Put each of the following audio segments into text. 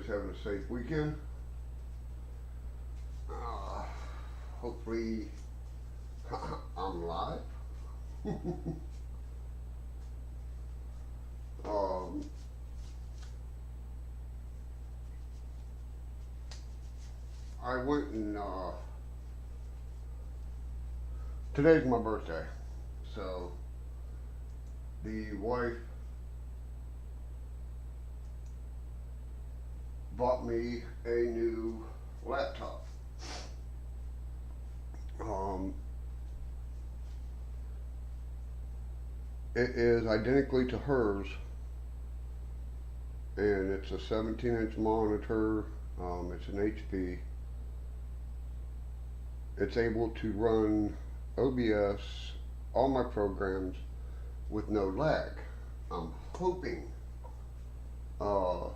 everybody's having a safe weekend. Uh, Hopefully, I'm live. um, I went and today's my birthday, so the wife bought me a new laptop. Um, it is identically to hers, and it's a 17-inch monitor. It's an HP. It's able to run OBS, all my programs with no lag. I'm hoping uh,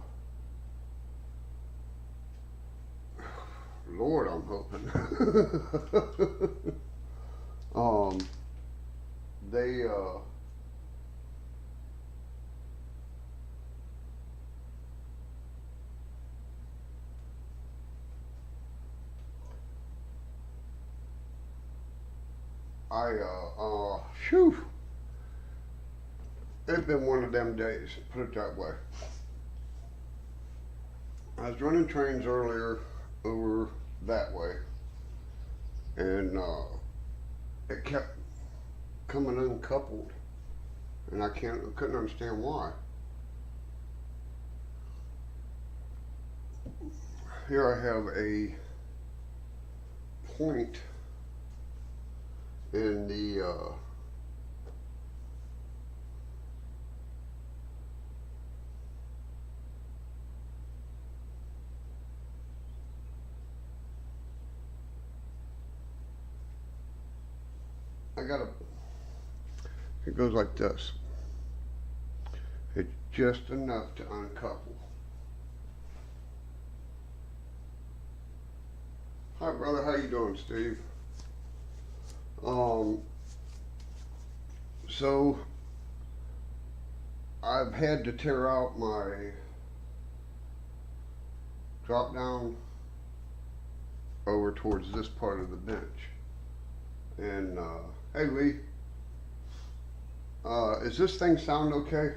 Lord, I'm hoping. um, they phew, it's been one of them days, put it that way. I was running trains earlier over that way, and it kept coming uncoupled, and I couldn't understand why. Here I have a point in the it goes like this. It's just enough to uncouple. Hi brother, how you doing, Steve? So I've had to tear out my drop down over towards this part of the bench. And hey Lee, is this thing sound okay?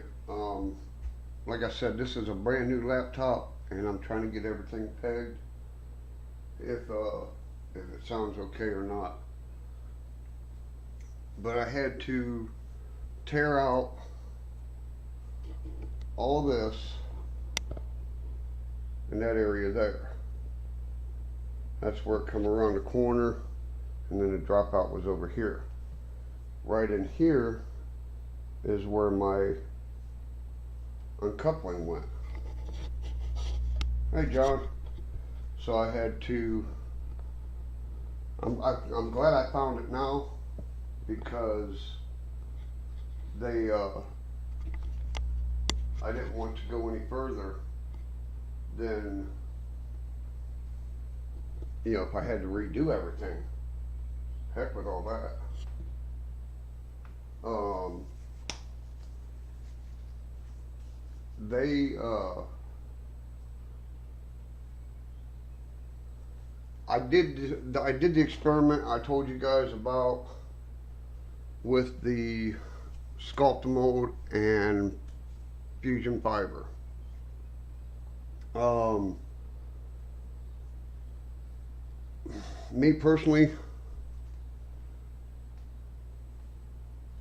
Like I said, this is a brand new laptop, and I'm trying to get everything pegged. If it sounds okay or not. But I had to tear out all this in that area there. That's where it come around the corner, and then the dropout was over here. Right in here is where my uncoupling went. Hey John. So I had to, I'm glad I found it now, because they, I didn't want to go any further than, if I had to redo everything. Heck with all that. I did the experiment I told you guys about with the Sculptamold and Fusion Fiber. Me personally,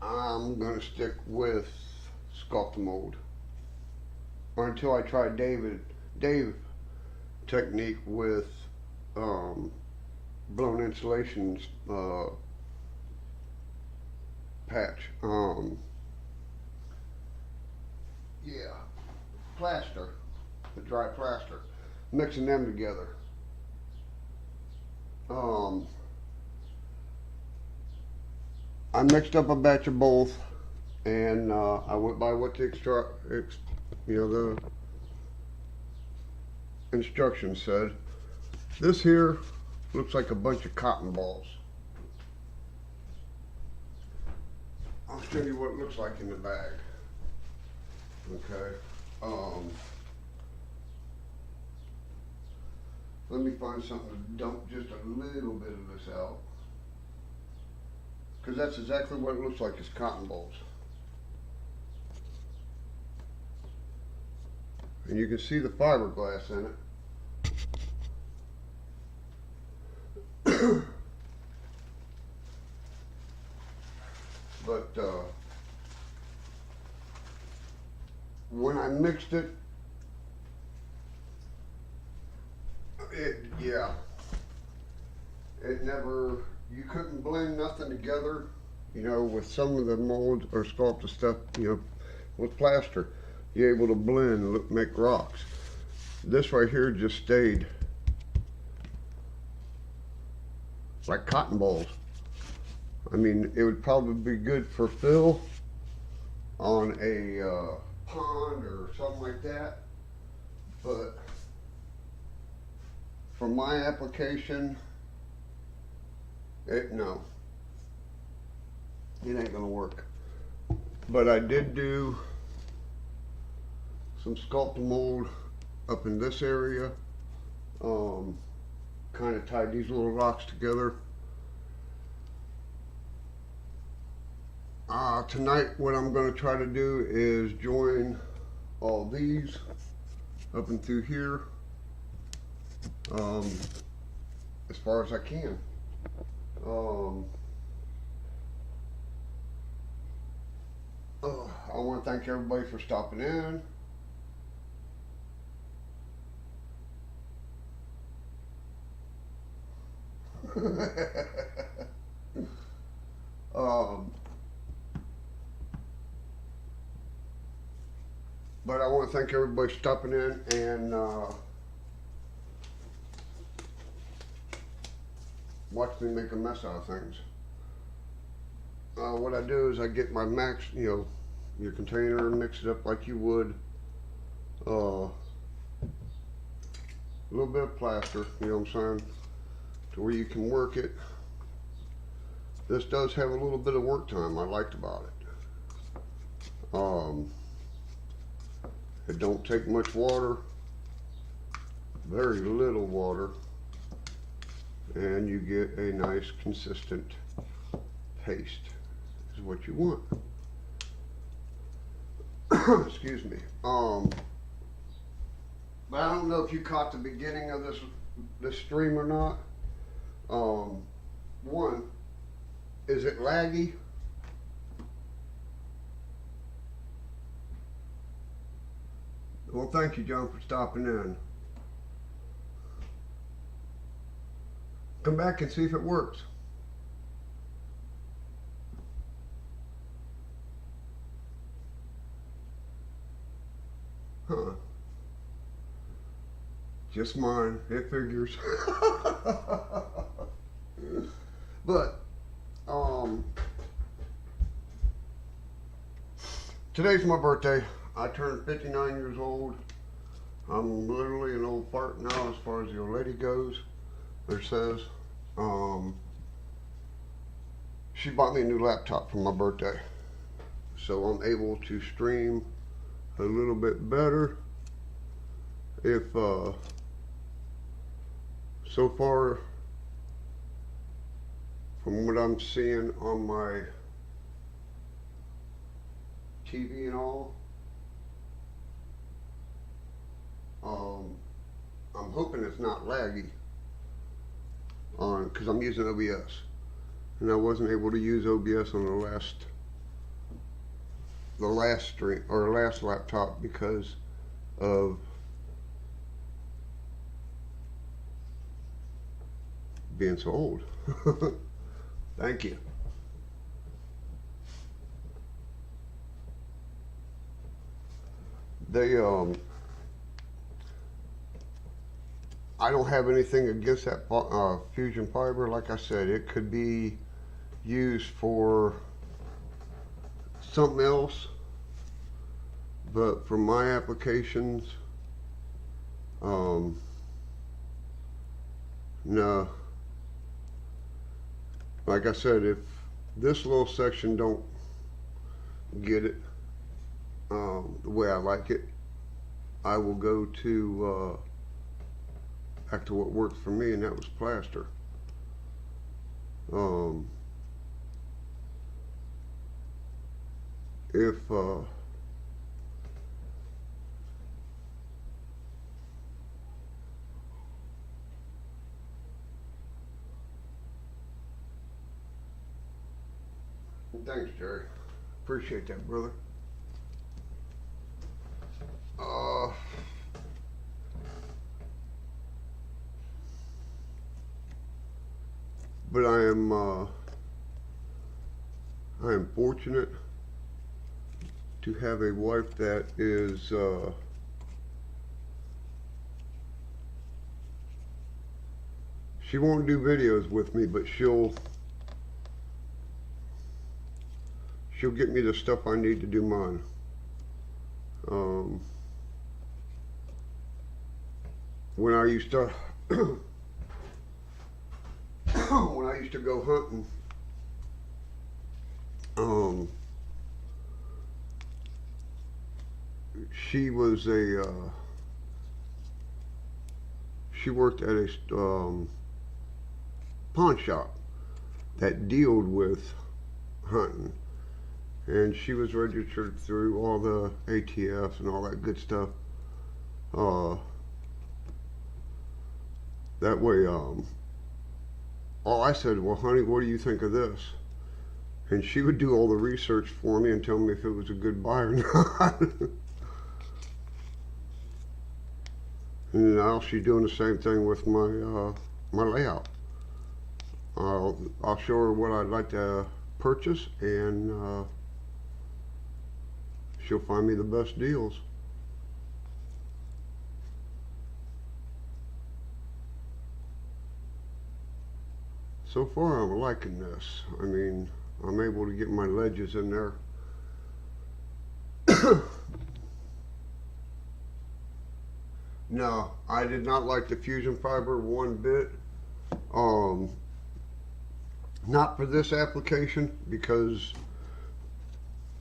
I'm gonna stick with Sculptamold, or until I try Dave technique with blown insulation patch. Yeah, plaster, the dry plaster, mixing them together. I mixed up a batch of both, and I went by what the the instructions said. This here looks like a bunch of cotton balls. I'll show you what it looks like in the bag. Okay. Let me find something to dump just a little bit of this out. Because that's exactly what it looks like, is cotton balls. And you can see the fiberglass in it. But when I mixed it, yeah, it never, you couldn't blend nothing together, you know, with some of the molds or sculpted stuff, you know, with plaster. You're able to blend and make rocks. This right here just stayed like cotton balls. I mean, it would probably be good for fill on a pond or something like that, but for my application, no, it ain't gonna work. But I did do some sculpt mold up in this area, kind of tied these little rocks together. Tonight what I'm going to try to do is join all these up and through here, as far as I can. I want to thank everybody for stopping in. But I want to thank everybody for stopping in and watch me make a mess out of things. What I do is I get my max, you know, your container, mix it up like you would. A little bit of plaster, you know what I'm saying, to where you can work it. This does have a little bit of work time I liked about it. It don't take much water, very little water, and you get a nice consistent paste is what you want. Excuse me. But I don't know if you caught the beginning of this stream or not. One, is it laggy? Well, thank you, John, for stopping in. Come back and see if it works. Huh. Just mine, it figures. But, today's my birthday. I turned 59 years old. I'm literally an old fart now as far as the old lady goes. There says, she bought me a new laptop for my birthday. So I'm able to stream a little bit better. If, so far, from what I'm seeing on my TV and all, I'm hoping it's not laggy because I'm using OBS, and I wasn't able to use OBS on the last stream or last laptop because of being so old. Thank you. They I don't have anything against that fusion fiber. Like I said, it could be used for something else, but for my applications, no. Like I said, if this little section don't get it the way I like it, I will go to back to what worked for me, and that was plaster. If thanks, Jerry. Appreciate that, brother. But I am fortunate to have a wife that is she won't do videos with me, but she'll get me the stuff I need to do mine. When I used to when I used to go hunting, she was she worked at a pawn shop that dealt with hunting, and she was registered through all the ATFs and all that good stuff. That way, all I said, well, honey, what do you think of this? And she would do all the research for me and tell me if it was a good buy or not. And now she's doing the same thing with my my layout. I'll show her what I'd like to purchase, and she'll find me the best deals. So far, I'm liking this. I mean, I'm able to get my ledges in there. No, I did not like the fusion fiber one bit. Not for this application, because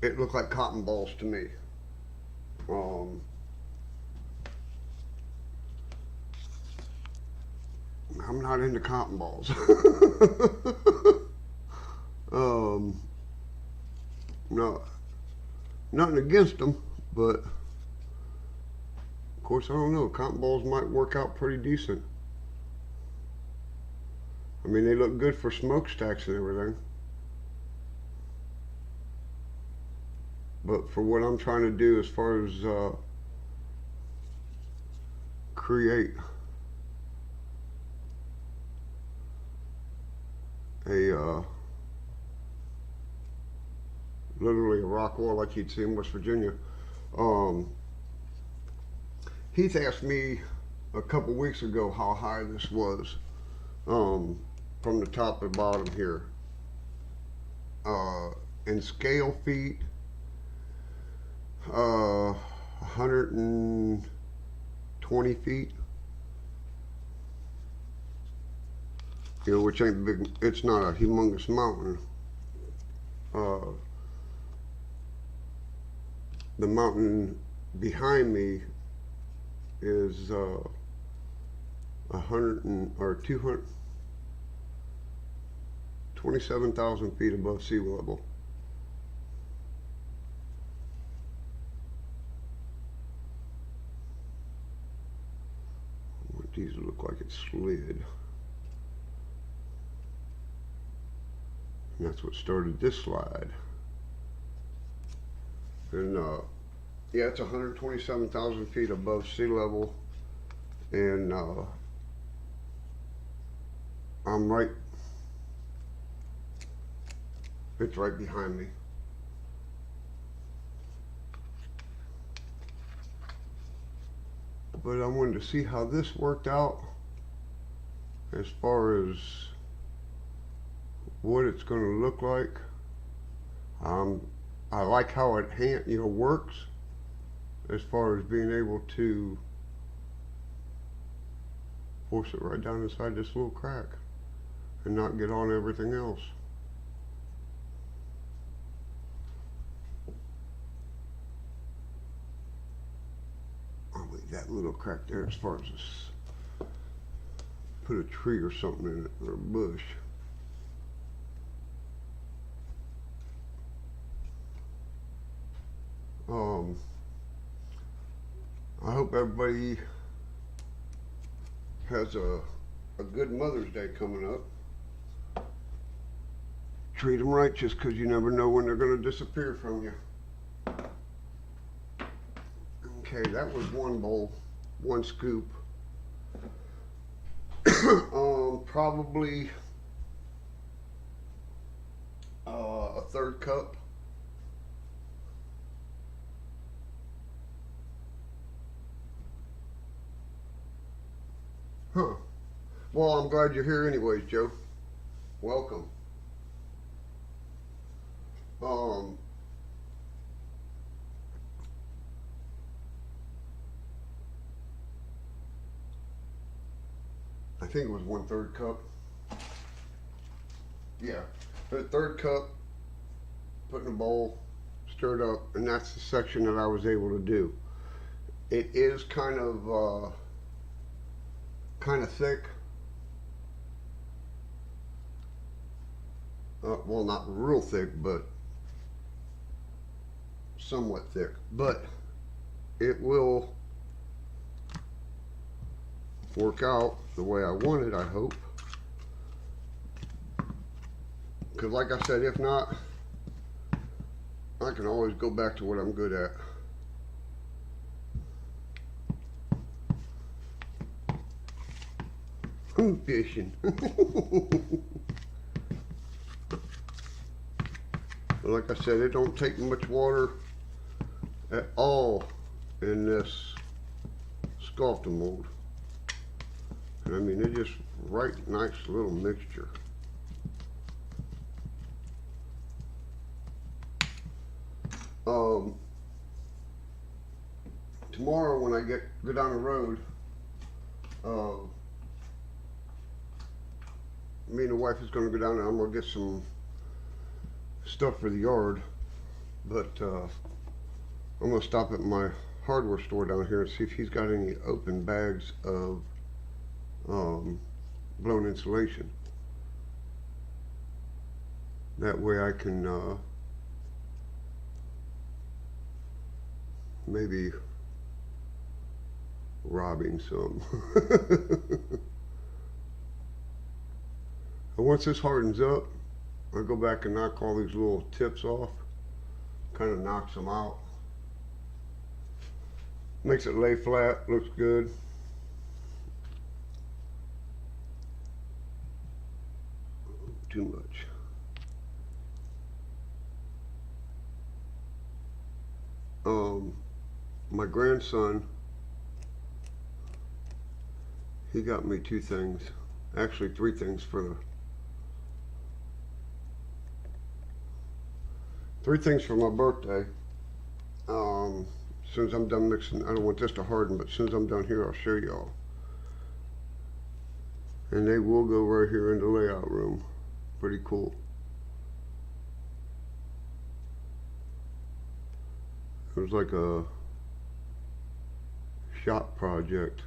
it looked like cotton balls to me. I'm not into cotton balls. No, nothing against them, but of course, I don't know. Cotton balls might work out pretty decent. I mean, they look good for smokestacks and everything. But for what I'm trying to do as far as create a literally a rock wall like you'd see in West Virginia. Heath asked me a couple weeks ago how high this was, from the top to bottom here. In scale feet, 120 feet. You know, which ain't big. It's not a humongous mountain. The mountain behind me is 27,000 feet above sea level. I want these to look like it slid. And that's what started this slide. And yeah, it's 127,000 feet above sea level, and I'm right, it's right behind me. But I wanted to see how this worked out as far as what it's going to look like. I like how it works as far as being able to force it right down inside this little crack and not get on everything else. I'll leave that little crack there as far as this. put a tree or something in it, or a bush. I hope everybody has a good Mother's Day coming up. Treat them right, just because you never know when they're going to disappear from you. Okay, that was one bowl, one scoop. Probably a third cup. Huh. Well, I'm glad you're here anyways, Joe. Welcome. I think it was 1/3 cup. Yeah, the third cup, put in a bowl, stirred up, and that's the section that I was able to do. It is kind of thick. Well, not real thick, but somewhat thick. But it will work out the way I want it, I hope. Because like I said, if not, I can always go back to what I'm good at. Fishing. Like I said, it don't take much water at all in this Sculpta mold. And I mean, it's just right nice little mixture. Tomorrow when I go down the road, me and the wife is going to go down there. I'm going to get some stuff for the yard, but I'm going to stop at my hardware store down here and see if he's got any open bags of blown insulation. That way I can maybe robbing some. And once this hardens up, I go back and knock all these little tips off, kind of knocks them out. Makes it lay flat, looks good. Too much. My grandson, he got me 2 things, actually 3 things for the 3 things for my birthday. As soon as I'm done mixing, I don't want this to harden, but as soon as I'm done here, I'll show y'all. And they will go right here in the layout room. Pretty cool. It was like a shop project.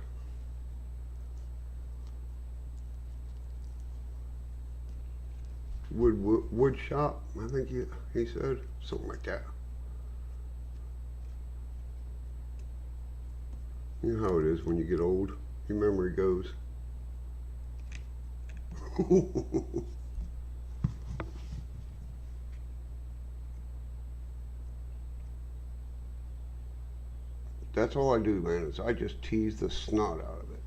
Wood shop, I think he said, something like that. You know how it is when you get old, your memory goes. That's all I do, man, is I just tease the snot out of it.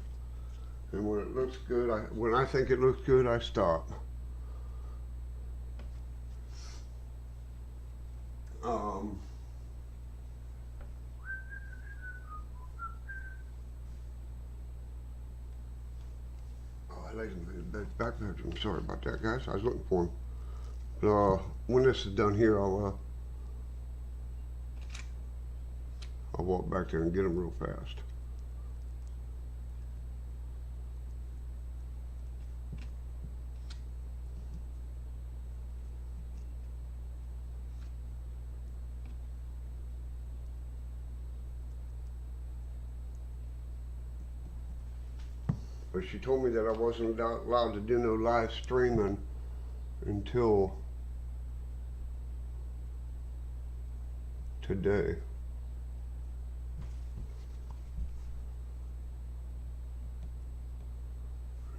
And when it looks good, when I think it looks good, I stop. I laid him in his back bedroom. Sorry about that, guys. I was looking for him. But when this is done here, I'll walk back there and get him real fast. But she told me that I wasn't allowed to do no live streaming until today.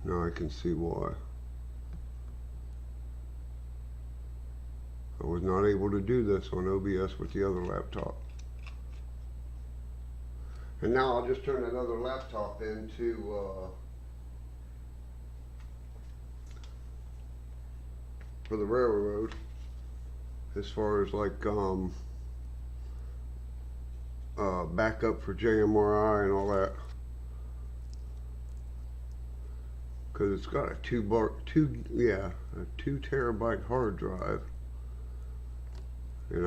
Now I can see why. I was not able to do this on OBS with the other laptop. And now I'll just turn that other laptop into for the railroad, as far as like backup for JMRI and all that, because it's got a 2 terabyte hard drive, and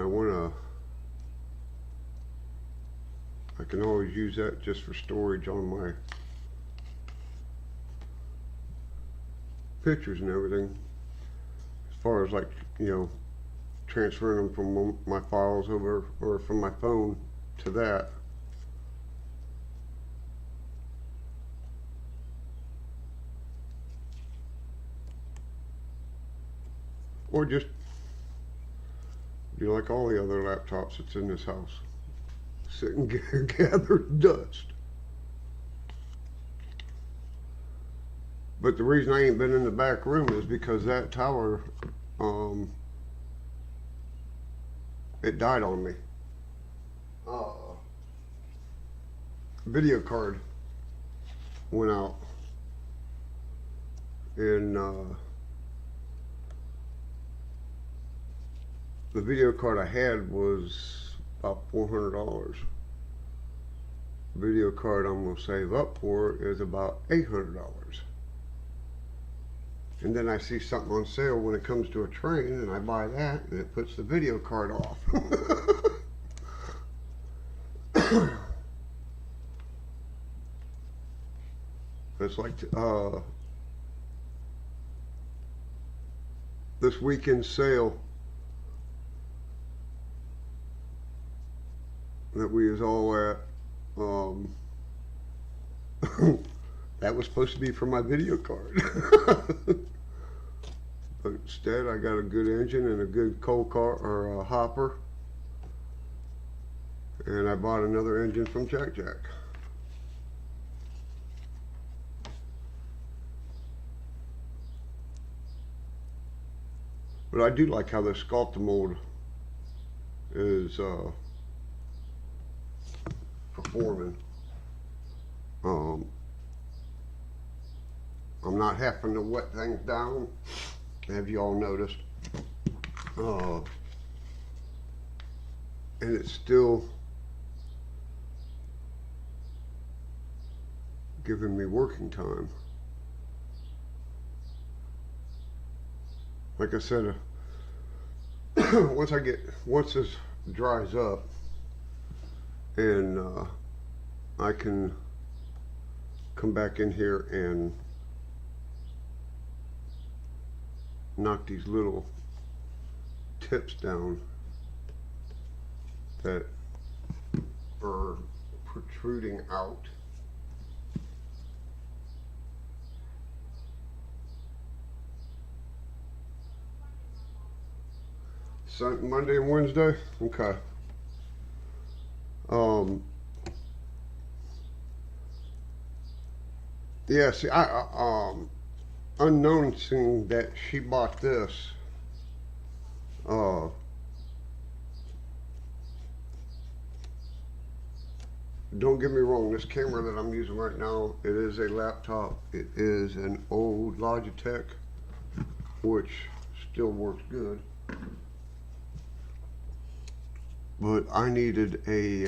I can always use that just for storage on my pictures and everything, as far as like, you know, transferring them from my files over, or from my phone to that. Or just do like all the other laptops that's in this house. Sit and gather dust. But the reason I ain't been in the back room is because that tower, it died on me. Video card went out, and the video card I had was about $400. The video card I'm going to save up for is about $800. And then I see something on sale when it comes to a train, and I buy that, and it puts the video card off. It's like this weekend sale that we was all at, that was supposed to be for my video card. But instead I got a good engine and a good coal car, or a hopper, and I bought another engine from Jack Jack. But I do like how the Sculptamold is performing. I'm not having to wet things down, have you all noticed? And it's still giving me working time. Like I said, once this dries up, and I can come back in here and knock these little tips down that are protruding out. Monday and Wednesday? Okay. Yeah, see, unknowing that she bought this, don't get me wrong, this camera that I'm using right now, it is a laptop. It is an old Logitech, which still works good. But I needed a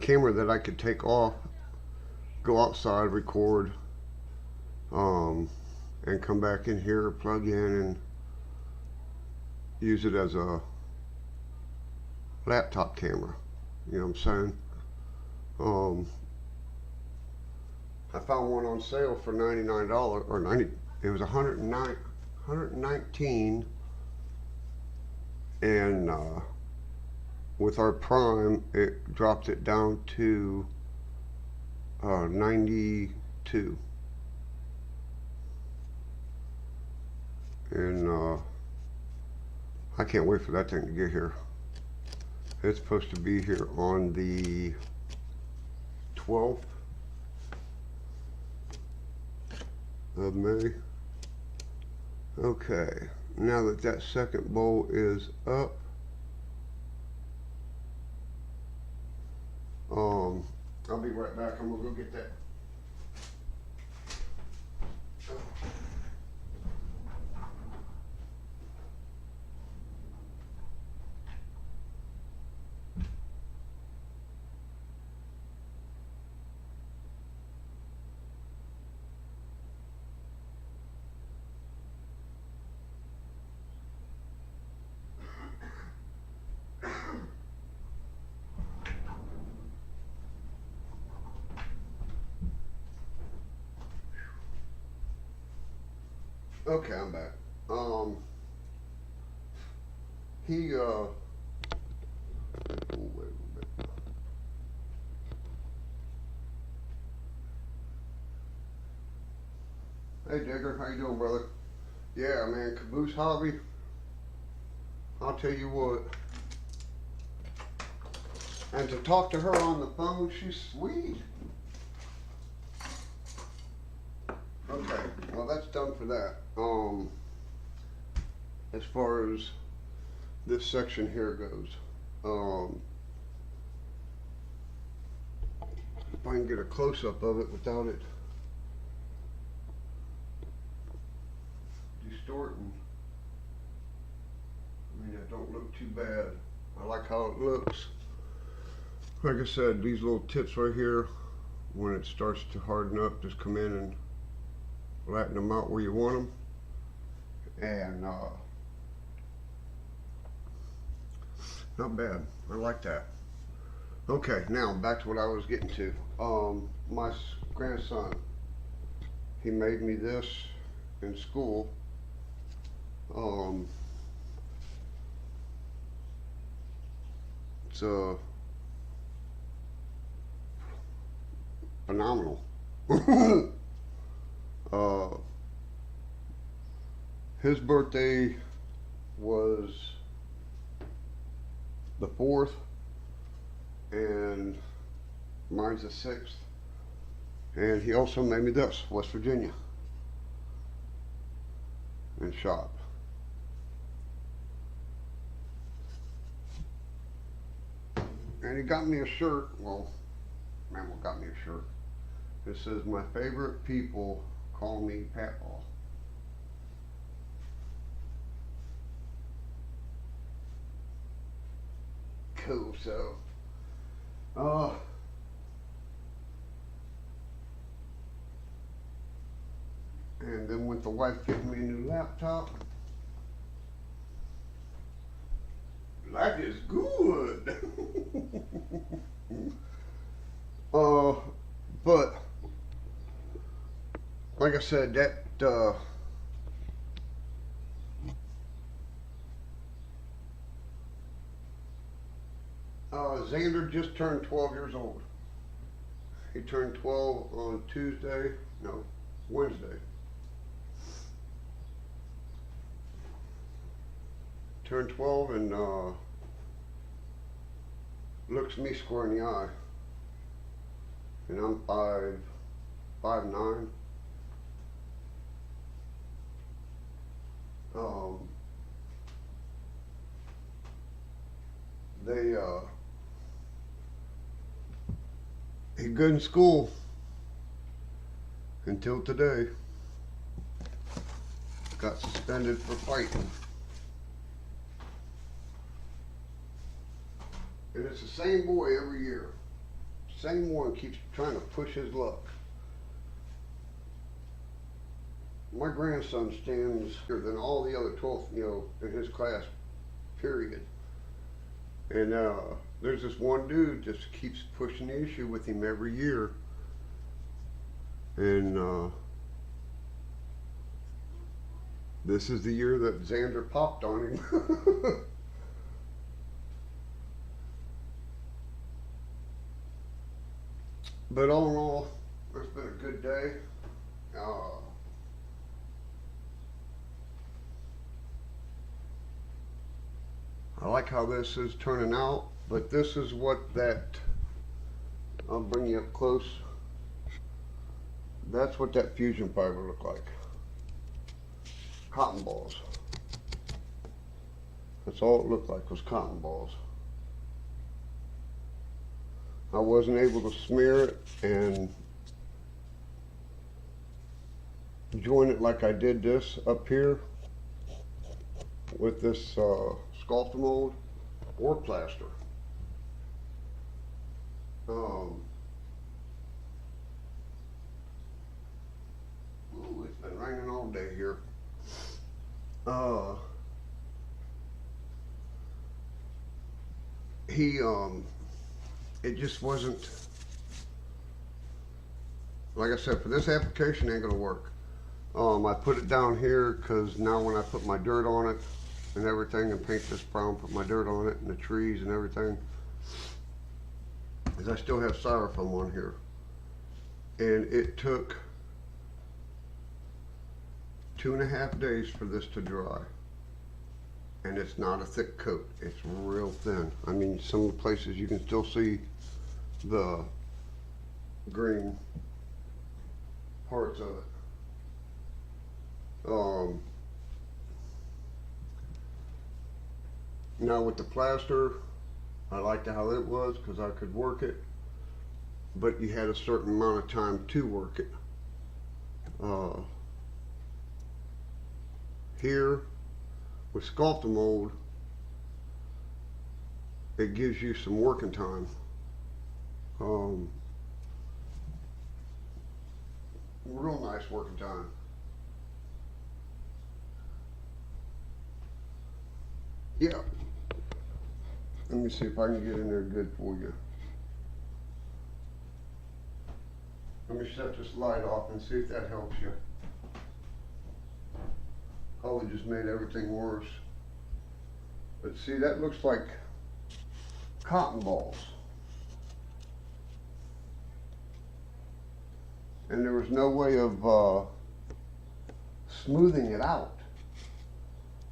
camera that I could take off, go outside, record, and come back in here, plug in, and use it as a laptop camera. You know what I'm saying? I found one on sale for $99, or 90. It was $119, and with our Prime, it dropped it down to 92. And I can't wait for that thing to get here. It's supposed to be here on the 12th of May. Okay, now that that second bowl is up, I'll be right back. I'm gonna go get that. Okay, I'm back. He, oh, wait a bit. Hey Digger, how you doing, brother? Yeah, man, Caboose Hobby. I'll tell you what. And to talk to her on the phone, she's sweet. Okay, well that's done for that. As far as this section here goes, if I can get a close-up of it without it distorting. I mean, it don't look too bad. I like how it looks. Like I said, these little tips right here, when it starts to harden up, just come in and flatten them out where you want them. And not bad. I like that. Okay, now back to what I was getting to. My grandson, he made me this in school. It's phenomenal. His birthday was the 4th, and mine's the 6th. And he also made me this, West Virginia, and shop. And he got me a shirt. Well, Mammal got me a shirt. It says, "My favorite people call me Patball." Cool. So, and then with the wife getting me a new laptop, life is good. But like I said, that Xander just turned 12 years old. He turned 12 on Wednesday. Turned 12 and looks me square in the eye. And I'm 5'9". He good in school until today. Got suspended for fighting. And it's the same boy every year. Same one keeps trying to push his luck. My grandson stands bigger than all the other 12, in his class, period. And there's this one dude just keeps pushing the issue with him every year. And this is the year that Xander popped on him. But all in all, it's been a good day. I like how this is turning out, but this is what I'll bring you up close. That's what that fusion fiber looked like. Cotton balls. That's all it looked like, was cotton balls. I wasn't able to smear it and join it like I did this up here with this sculptor mold or plaster. Ooh, it's been raining all day here. It just wasn't, like I said, for this application ain't gonna work. I put it down here because now when I put my dirt on it and everything and paint this brown, put my dirt on it and the trees and everything, is I still have styrofoam on here. And it took 2.5 days for this to dry. And it's not a thick coat, it's real thin. I mean, some of the places you can still see the green parts of it. Now with the plaster, I liked how it was because I could work it, but you had a certain amount of time to work it. Here with sculptor mold, it gives you some working time. Real nice working time. Yeah. Let me see if I can get in there good for you. Let me shut this light off and see if that helps you. Probably just made everything worse. But see, that looks like cotton balls. And there was no way of smoothing it out,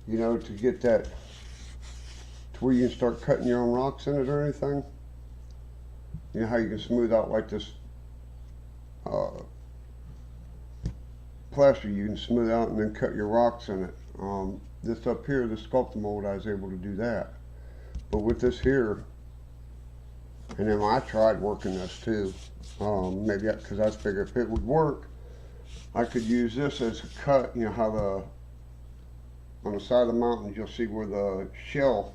you know, to get that to where you can start cutting your own rocks in it or anything. You know how you can smooth out like this plaster, you can smooth out and then cut your rocks in it. This up here, the sculptor mold, I was able to do that. But with this here, and then I tried working this too. Maybe because I figured if it would work, I could use this as a cut. You know how on the side of the mountains you'll see where the shell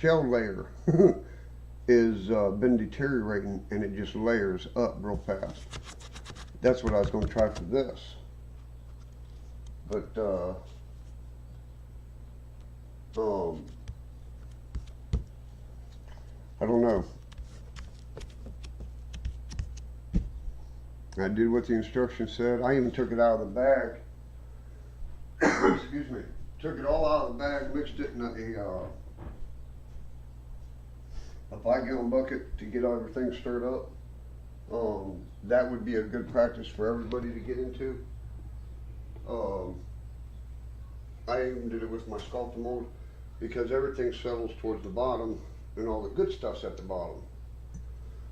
layer is been deteriorating, and it just layers up real fast. That's what I was going to try for this, but I don't know. I did what the instructions said. I even took it out of the bag. Excuse me. Took it all out of the bag, mixed it in a 5-gallon bucket to get everything stirred up. That would be a good practice for everybody to get into. I even did it with my sculptor mold because everything settles towards the bottom and all the good stuff's at the bottom.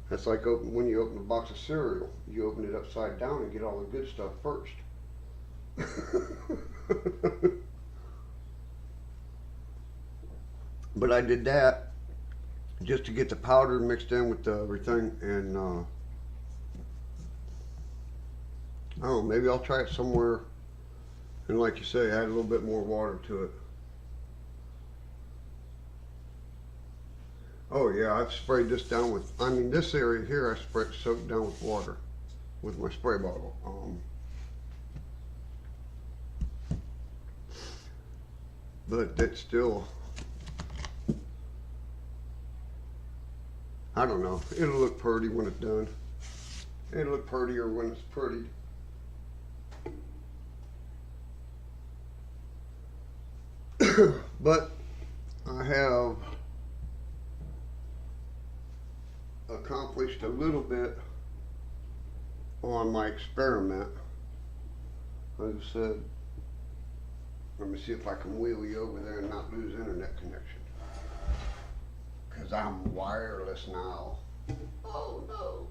That's like when you open a box of cereal. You open it upside down and get all the good stuff first. But I did that just to get the powder mixed in with everything, and I don't know, maybe I'll try it somewhere and, like you say, add a little bit more water to it. Oh yeah, I've sprayed this down with, I mean this area here I soaked down with water with my spray bottle. But that's still, I don't know, it'll look pretty when it's done. It'll look prettier when it's pretty. But I have a accomplished a little bit on my experiment. Like I said, let me see if I can wheel you over there and not lose internet connection. Because I'm wireless now. Oh no.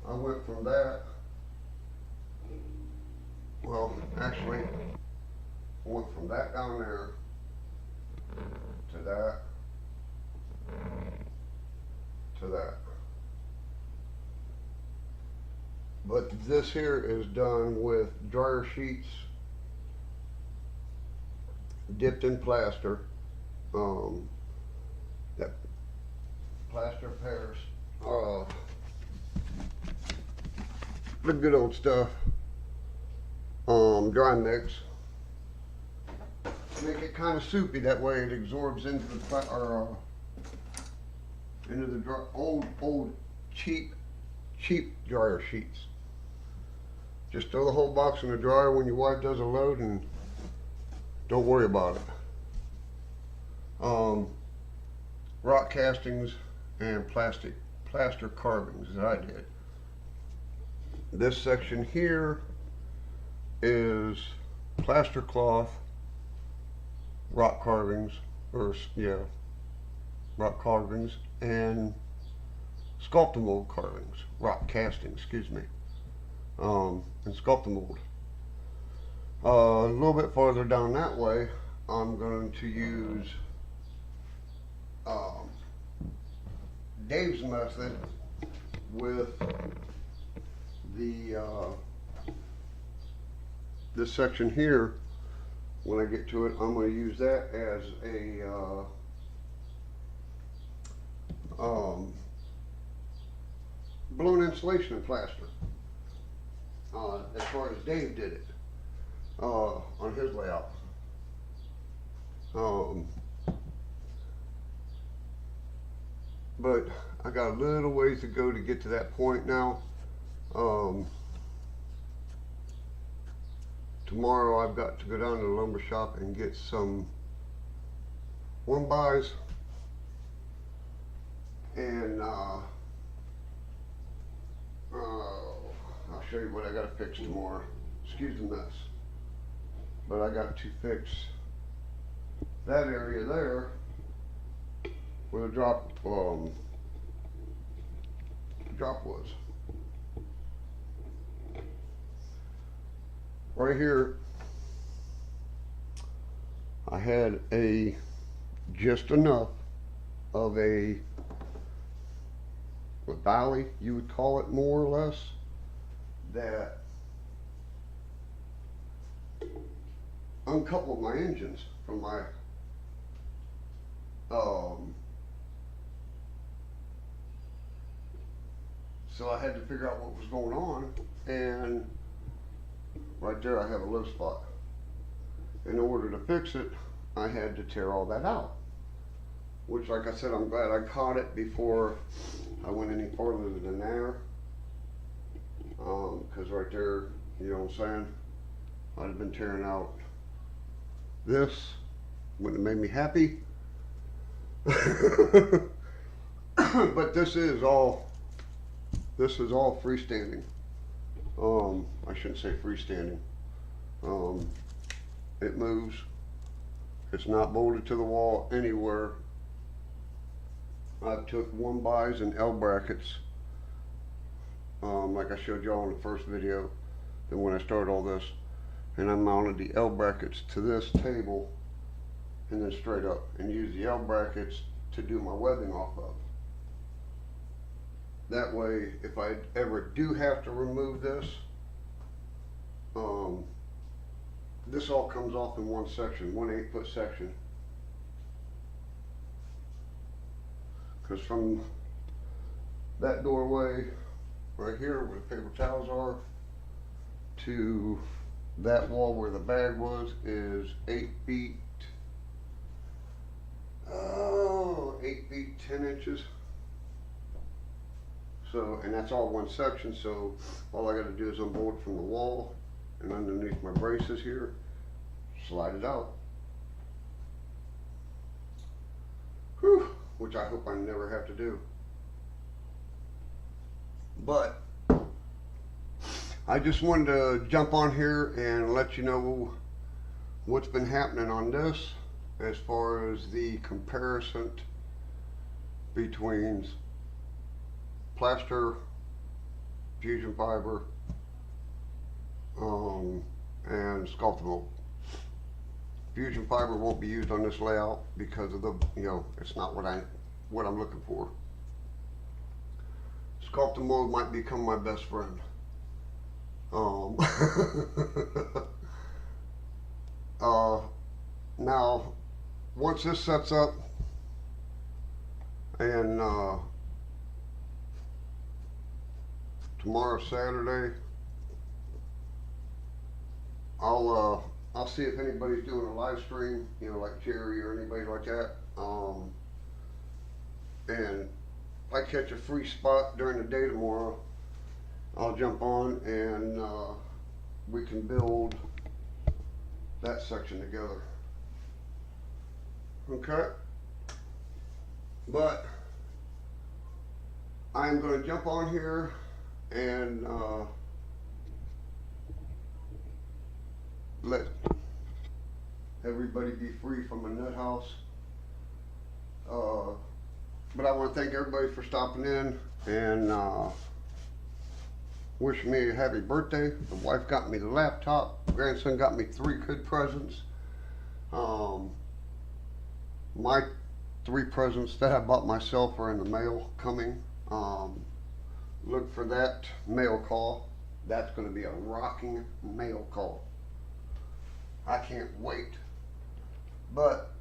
I went from that. Well, actually, I went from that down there to that to that. But this here is done with dryer sheets dipped in plaster. That plaster Paris. The good old stuff. Dry mix. Make it kind of soupy, that way it absorbs into the into the old cheap dryer sheets. Just throw the whole box in the dryer when your wife does a load and don't worry about it. Rock castings and plaster carvings that I did. This section here is plaster cloth, rock carvings, rock carvings, and Sculptamold carvings, rock casting, excuse me, and Sculptamold. A little bit farther down that way, I'm going to use Dave's method with the this section here. When I get to it, I'm going to use that as a blown insulation and plaster, as far as Dave did it on his layout. But I got a little ways to go to get to that point now. Tomorrow I've got to go down to the lumber shop and get some 1x, and I'll show you what I got to fix tomorrow. Excuse the mess, but I got to fix that area there where the drop was. Right here, I had just enough of a valley, you would call it, more or less, that uncoupled my engines from my so I had to figure out what was going on, and right there I have a low spot. In order to fix it, I had to tear all that out, which, like I said, I'm glad I caught it before I went any further than there, because right there, you know what I'm saying, I'd have been tearing out this. Wouldn't have made me happy. But this is all freestanding. I shouldn't say freestanding. It moves. It's not bolted to the wall anywhere. I took 1x and L brackets, like I showed y'all in the first video, then when I started all this, and I mounted the L brackets to this table and then straight up, and used the L brackets to do my webbing off of. That way, if I ever do have to remove this, this all comes off in one section, 1 8-foot section. Because from that doorway right here where the paper towels are to that wall where the bag was is 8 feet, 8 feet 10 inches. So, and that's all one section, so all I got to do is unbolt from the wall and underneath my braces here, slide it out. Whew, which I hope I never have to do. But I just wanted to jump on here and let you know what's been happening on this as far as the comparison between plaster, fusion fiber, and sculpted mold. Fusion fiber won't be used on this layout because of the, it's not what I'm looking for. Sculpted mold might become my best friend. Now, once this sets up, and tomorrow's Saturday, I'll see if anybody's doing a live stream, like Jerry or anybody like that. And if I catch a free spot during the day tomorrow, I'll jump on and we can build that section together. Okay? But I'm going to jump on here and let everybody be free from a nut house. But I want to thank everybody for stopping in and wish me a happy birthday. The wife got me the laptop. The grandson got me 3 good presents. My 3 presents that I bought myself are in the mail coming. Look for that mail call. That's going to be a rocking mail call. I can't wait. But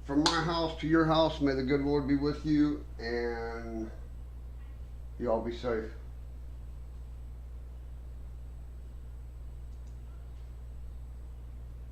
from my house to your house, may the good Lord be with you, and you all be safe.